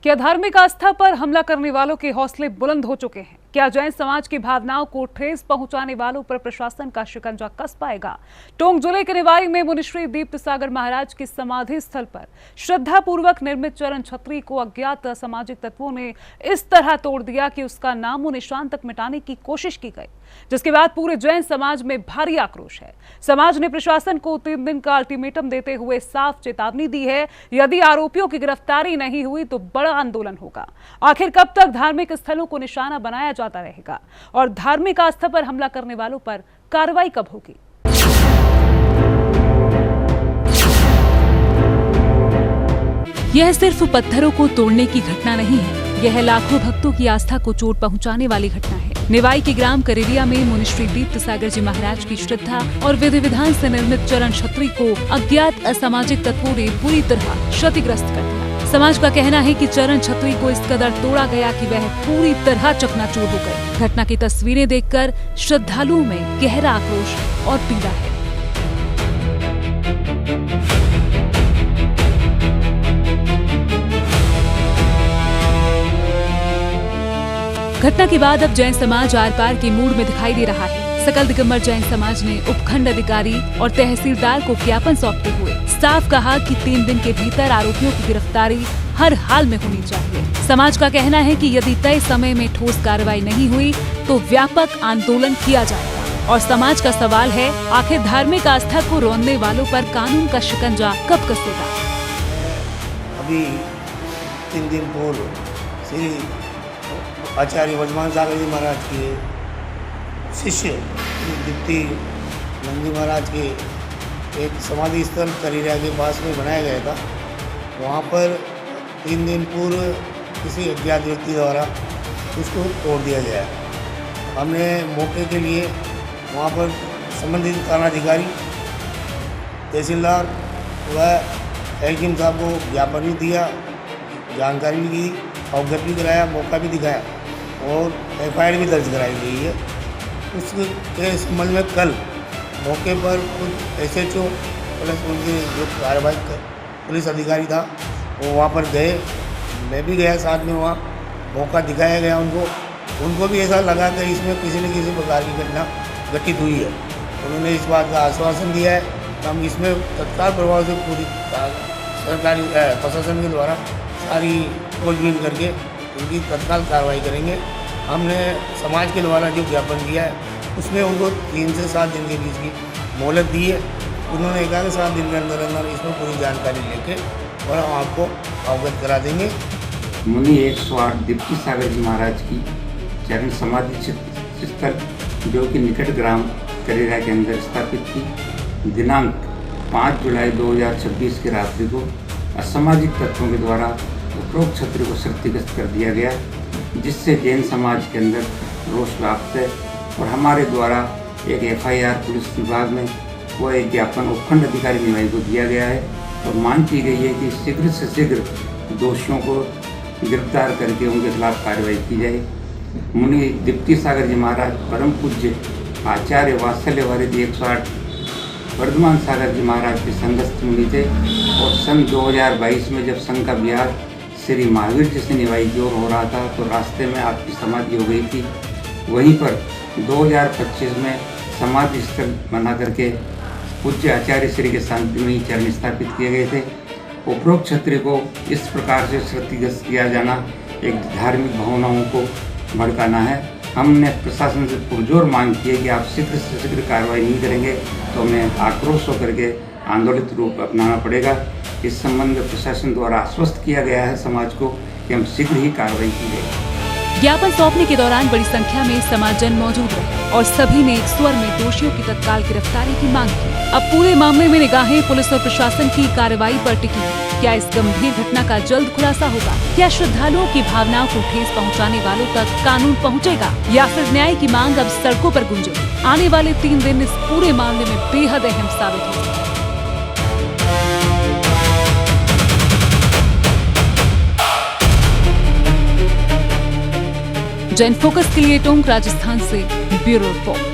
क्या धार्मिक आस्था पर हमला करने वालों के हौसले बुलंद हो चुके हैं? क्या जैन समाज की भावनाओं को ठेस पहुंचाने वालों पर प्रशासन का शिकंजा कस पाएगा? टोंक जिले के निवाई में मुनिश्री दीप्त सागर महाराज की समाधि स्थल पर श्रद्धापूर्वक निर्मित चरण छतरी को अज्ञात असामाजिक तत्वों ने इस तरह तोड़ दिया कि उसका नामो निशान तक मिटाने की कोशिश की गई, जिसके बाद पूरे जैन समाज में भारी आक्रोश है। समाज ने प्रशासन को 3 दिन का अल्टीमेटम देते हुए साफ चेतावनी दी है, यदि आरोपियों की गिरफ्तारी नहीं हुई तो बड़ा आंदोलन होगा। आखिर कब तक धार्मिक स्थलों को निशाना बनाया जाता रहेगा और धार्मिक आस्था पर हमला करने वालों पर कार्रवाई कब होगी? यह सिर्फ पत्थरों को तोड़ने की घटना नहीं है, यह लाखों भक्तों की आस्था को चोट पहुंचाने वाली घटना है। निवाई के ग्राम करेरिया में मुनिश्री दीप्त सागर जी महाराज की श्रद्धा और विधि विधान से निर्मित चरण छतरी को अज्ञात असामाजिक तत्वों ने बुरी तरह क्षतिग्रस्त कर दिया। समाज का कहना है कि चरण छतरी को इस कदर तोड़ा गया कि वह पूरी तरह चकनाचूर हो गई। घटना की तस्वीरें देखकर श्रद्धालुओं में गहरा आक्रोश और पीड़ा है। घटना के बाद अब जैन समाज आर पार के मूड में दिखाई दे रहा है। सकल दिगंबर जैन समाज ने उपखंड अधिकारी और तहसीलदार को ज्ञापन सौंपते हुए साफ कहा कि 3 दिन के भीतर आरोपियों की गिरफ्तारी हर हाल में होनी चाहिए। समाज का कहना है कि यदि तय समय में ठोस कार्रवाई नहीं हुई तो व्यापक आंदोलन किया जाएगा। और समाज का सवाल है, आखिर धार्मिक आस्था को रौंदने वालों पर कानून का शिकंजा कब कसेगा? अभी 3 दिन पूर्व श्री आचार्य वर्धमान सागर जी महाराज के शिष्य दीप्ति नंदी महाराज के एक समाधि स्थल करेरिया के पास में बनाया गया था। वहाँ पर 3 दिन पूर्व किसी अज्ञात व्यक्ति द्वारा उसको तोड़ दिया गया। हमने मौके के लिए वहाँ पर संबंधित थानाधिकारी, तहसीलदार व हकीम साहब को ज्ञापन भी दिया, जानकारी भी दी, अवगत भी कराया, मौका भी दिखाया और FIR भी दर्ज कराई गई है। उसके संबंध में कल मौके पर कुछ SHO प्लस उनके जो कार्यवाही पुलिस अधिकारी था वो वहाँ पर गए, मैं भी गया साथ में। वहाँ मौका दिखाया गया उनको भी ऐसा लगा कि इसमें किसी न किसी प्रकार की घटना घटित हुई है। उन्होंने इस बात का आश्वासन दिया है कि हम इसमें तत्काल प्रभाव से पूरी सरकारी प्रशासन के द्वारा सारी खोजबीन करके उनकी तत्काल कार्रवाई करेंगे। हमने समाज के द्वारा जो ज्ञापन दिया है उसमें उनको 3 से 7 दिन के बीच की मोहलत दी है। उन्होंने कहा कि 7 दिन के अंदर अंदर इसमें पूरी जानकारी लेके और हम आपको अवगत करा देंगे। मुनि 108 दीप्ति सागर जी महाराज की चरण समाधि स्थल जो कि निकट ग्राम करेरिया के अंदर स्थापित थी, दिनांक 5 जुलाई 2026 की रात्रि को असामाजिक तत्वों के द्वारा उपरोक्त छतरी को क्षतिग्रस्त कर दिया गया, जिससे जैन समाज के अंदर रोष व्याप्त है। और हमारे द्वारा एक FIR पुलिस विभाग में वो एक ज्ञापन उपखंड अधिकारी निवाई को दिया गया है और मांग की गई है कि शीघ्र से शीघ्र दोषियों को गिरफ्तार करके उनके खिलाफ कार्रवाई की जाए। मुनि दीप्ति सागर जी महाराज परम पूज्य आचार्य वात्सल्य वारिधि 108 वर्धमान सागर जी महाराज के संघस्थ मुनि थे और सन 2022 में जब संघ का विहार श्री महावीर जी से निवाई की ओर हो रहा था तो रास्ते में आपकी समाधि हो गई थी। वहीं पर 2025 में समाधि स्थल बना करके पूज्य आचार्य श्री के शांति में ही चरण स्थापित किए गए थे। उपरोक्त छतरी को इस प्रकार से क्षतिग्रस्त किया जाना एक धार्मिक भावनाओं को भड़काना है। हमने प्रशासन से पुरजोर मांग की है कि आप शीघ्र से शीघ्र कार्रवाई नहीं करेंगे तो हमें आक्रोश होकर के आंदोलित रूप अपनाना पड़ेगा। इस संबंध में प्रशासन द्वारा आश्वस्त किया गया है समाज को कि हम शीघ्र ही कार्रवाई की जाएगी। ज्ञापन सौंपने के दौरान बड़ी संख्या में समाजजन मौजूद रहे और सभी ने एक स्वर में दोषियों की तत्काल गिरफ्तारी की मांग की। अब पूरे मामले में निगाहें पुलिस और प्रशासन की कार्रवाई पर टिकी हैं। क्या इस गंभीर घटना का जल्द खुलासा होगा? क्या श्रद्धालुओं की भावनाओं को ठेस पहुंचाने वालों तक कानून पहुंचेगा या फिर न्याय की मांग अब सड़कों पर गूंजेगी? आने वाले 3 दिन इस पूरे मामले में बेहद अहम साबित होंगे। जैन फोकस के लिए टोंक राजस्थान से ब्यूरो रिपोर्ट।